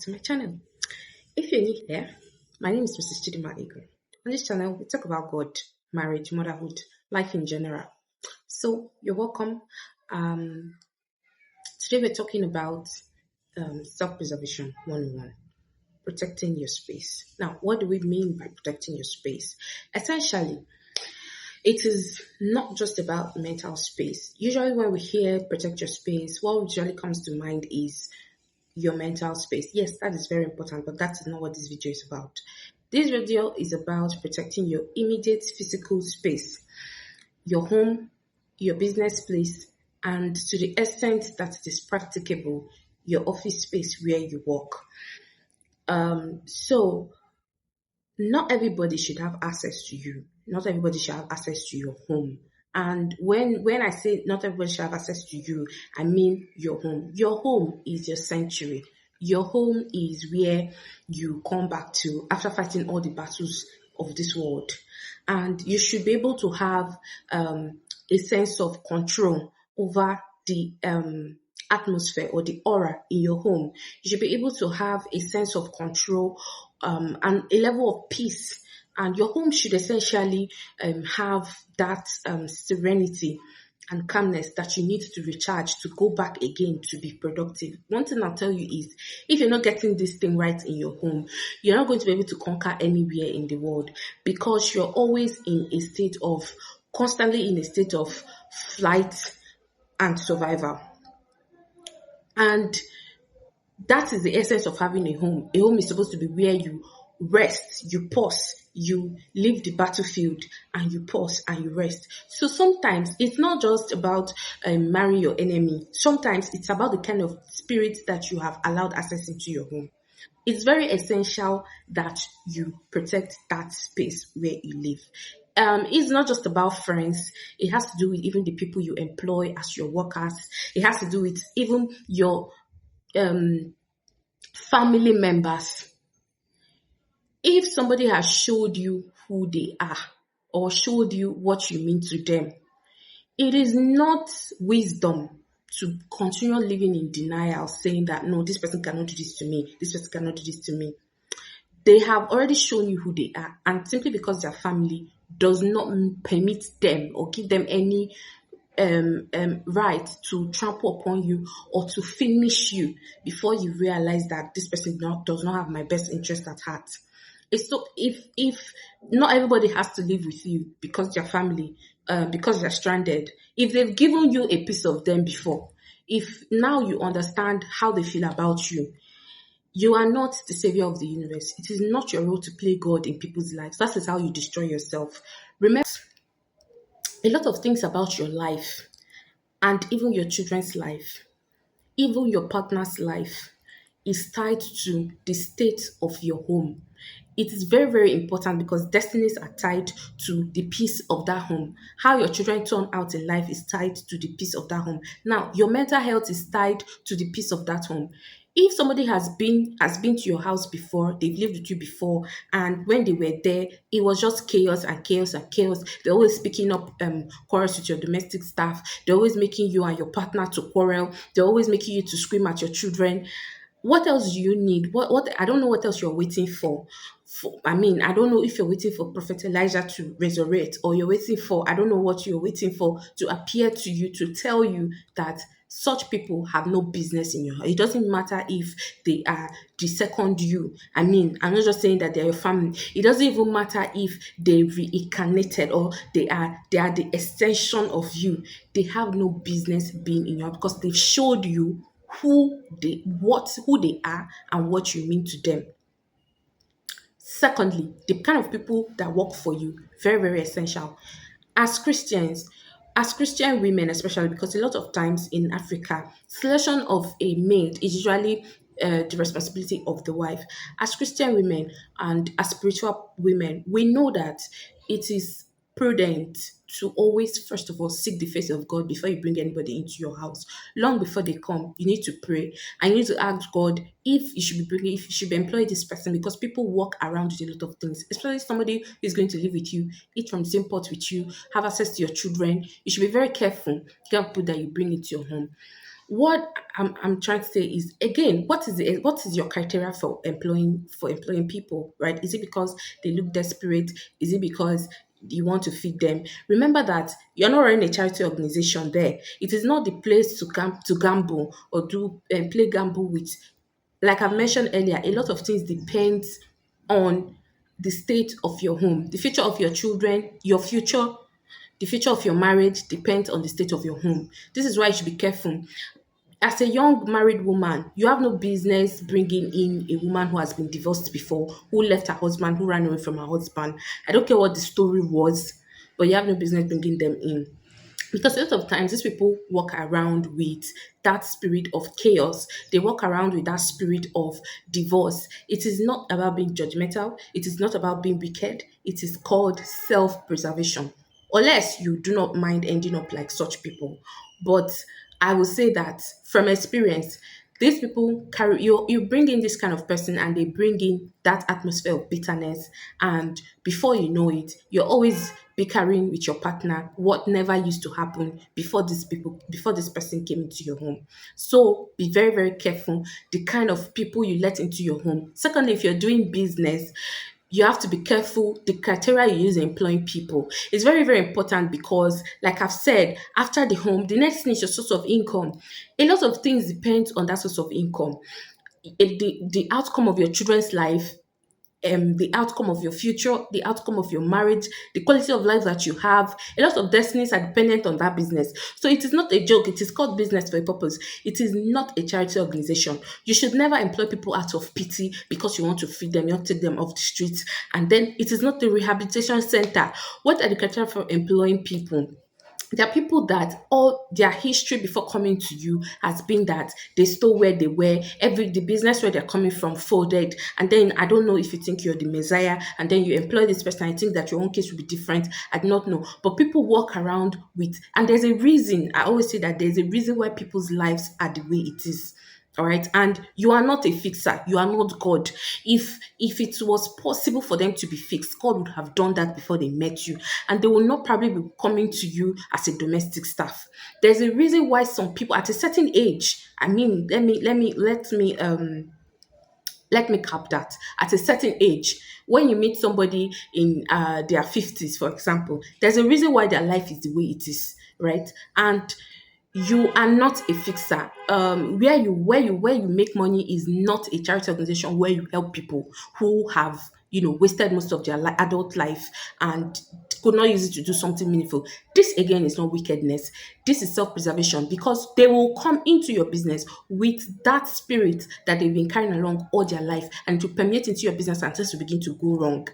to my channel. If you're new here, my name is Mrs. Chidima Ego. On this channel, we talk about God, marriage, motherhood, life in general. So you're welcome. Um, Today we're talking about self-preservation 101, protecting your space. Now, what do we mean by protecting your space? Essentially, it is not just about mental space. Usually when we hear protect your space, what usually comes to mind is your mental space. Yes, that is very important, but that is not what this video is about. This video is about protecting your immediate physical space, your home, your business place, and to the extent that it is practicable, your office space where you work. So not everybody should have access to you. Not everybody should have access to your home. And when I say not everybody should have access to you, I mean your home. Your home is your sanctuary. Your home is where you come back to after fighting all the battles of this world. And you should be able to have a sense of control over the atmosphere or the aura in your home. You should be able to have a sense of control and a level of peace. And your home should essentially have that serenity and calmness that you need to recharge to go back again to be productive. One thing I'll tell you is, if you're not getting this thing right in your home, you're not going to be able to conquer anywhere in the world, because you're always constantly in a state of flight and survival. And that is the essence of having a home. A home is supposed to be where you rest, you pause, you leave the battlefield and you pause and you rest. So sometimes it's not just about marrying your enemy. Sometimes it's about the kind of spirit that you have allowed access into your home. It's very essential that you protect that space where you live. It's not just about friends. It has to do with even the people you employ as your workers. It has to do with even your family members. If somebody has showed you who they are or showed you what you mean to them, it is not wisdom to continue living in denial, saying that no, this person cannot do this to me, this person cannot do this to me. They have already shown you who they are, and simply because their family does not permit them or give them any right to trample upon you or to finish you before you realize that this person does not have my best interest at heart. It's so if not everybody has to live with you because they're family, because they're stranded. If they've given you a piece of them before, if now you understand how they feel about you, you are not the savior of the universe. It is not your role to play God in people's lives. That is how you destroy yourself. Remember, a lot of things about your life and even your children's life, even your partner's life, is tied to the state of your home. It is very, very important because destinies are tied to the peace of that home. How your children turn out in life is tied to the peace of that home. Now, your mental health is tied to the peace of that home. If somebody has been to your house before, they've lived with you before, and when they were there, it was just chaos and chaos and chaos. They're always picking up quarrels with your domestic staff. They're always making you and your partner to quarrel. They're always making you to scream at your children. What else do you need? What I don't know what else you're waiting for. I don't know if you're waiting for Prophet Elijah to resurrect, or you're waiting for, I don't know what you're waiting for to appear to you to tell you that such people have no business in your house. It doesn't matter if they are the second you. I'm not just saying that they're your family. It doesn't even matter if they reincarnated or they are the extension of you. They have no business being in your house because they've showed you who they are and what you mean to them. Secondly, the kind of people that work for you, very, very essential. As Christians, as Christian women, especially because a lot of times in Africa, selection of a maid is usually the responsibility of the wife. As Christian women and as spiritual women, we know that it is prudent to always, first of all, seek the face of God before you bring anybody into your house. Long before they come, you need to pray and you need to ask God if you should be employing this person, because people walk around with a lot of things, especially somebody who is going to live with you, eat from the same pot with you, have access to your children. You should be very careful, the kind of people that you bring into your home. What I'm trying to say is, again, what is your criteria for employing people, right? Is it because they look desperate? Is it because you want to feed them? Remember that you're not running a charity organization there. It is not the place to gamble or do and play gamble with. Like I've mentioned earlier, a lot of things depends on the state of your home, the future of your children, your future, the future of your marriage depends on the state of your home. This is why you should be careful. As a young married woman, you have no business bringing in a woman who has been divorced before, who left her husband, who ran away from her husband. I don't care what the story was, but you have no business bringing them in. Because a lot of times these people walk around with that spirit of chaos. They walk around with that spirit of divorce. It is not about being judgmental. It is not about being wicked. It is called self-preservation. Unless you do not mind ending up like such people. But I will say that from experience, these people carry you bring in this kind of person and they bring in that atmosphere of bitterness, and before you know it, you're always bickering with your partner, what never used to happen before this person came into your home. So be very, very careful the kind of people you let into your home. Secondly, if you're doing business, you have to be careful the criteria you use in employing people. It's very, very important because, like I've said, after the home, the next thing is your source of income. A lot of things depend on that source of income. The outcome of your children's life, the outcome of your future, the outcome of your marriage, the quality of life that you have. A lot of destinies are dependent on that business. So it is not a joke. It is called business for a purpose. It is not a charity organization. You should never employ people out of pity because you want to feed them, you want to take them off the streets. And then it is not a rehabilitation center. What are the criteria for employing people? There are people that all their history before coming to you has been that they stole where they were, the business where they're coming from folded, and then I don't know if you think you're the messiah, and then you employ this person. I think that your own case will be different. I do not know, but people walk around with, and there's a reason. I always say that there's a reason why people's lives are the way it is. All right, and you are not a fixer. You are not God. If it was possible for them to be fixed, God would have done that before they met you, and they will not probably be coming to you as a domestic staff. There's a reason why some people at a certain age. I mean, let me cap that. At a certain age, when you meet somebody in their 50s, for example, there's a reason why their life is the way it is, right? And you are not a fixer. Where you make money is not a charity organization where you help people who have wasted most of their adult life and could not use it to do something meaningful. This again is not wickedness. This is self-preservation because they will come into your business with that spirit that they've been carrying along all their life, and to permeate into your business until you begin to go wrong.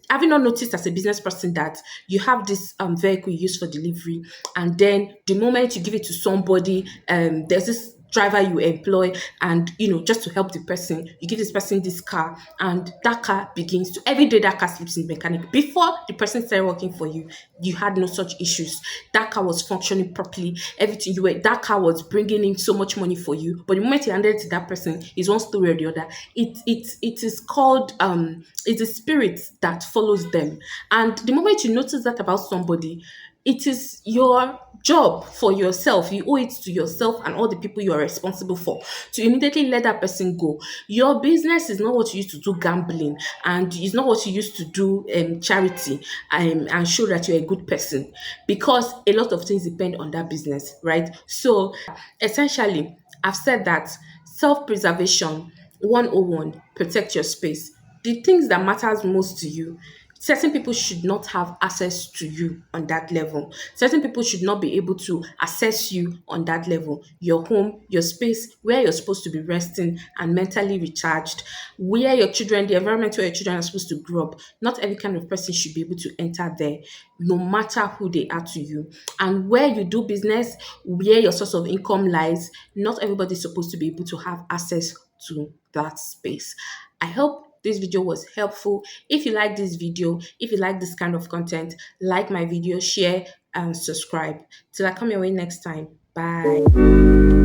Have you not noticed as a business person that you have this vehicle you use for delivery, and then the moment you give it to somebody, there's this driver you employ, and just to help the person, you give this person this car, and that car begins to every day that car sleeps in the mechanic. Before the person started working for you, you had no such issues. That car was functioning properly. Everything that car was bringing in so much money for you. But the moment you handed it to that person, is one story or the other. It is called it's a spirit that follows them. And the moment you notice that about somebody, it is your job for yourself. You owe it to yourself and all the people you are responsible for to immediately let that person go. Your business is not what you used to do gambling, and it's not what you used to do charity, and show that you're a good person, because a lot of things depend on that business, right? So essentially, I've said that self-preservation 101, protect your space. The things that matters most to you, certain people should not have access to you on that level. Certain people should not be able to access you on that level. Your home, your space, where you're supposed to be resting and mentally recharged, where your children, the environment where your children are supposed to grow up. Not every kind of person should be able to enter there, no matter who they are to you. And where you do business, where your source of income lies, not everybody is supposed to be able to have access to that space. I hope this video was helpful. If you like this video, if you like this kind of content, like my video, share and subscribe. Till I come your way next time. Bye.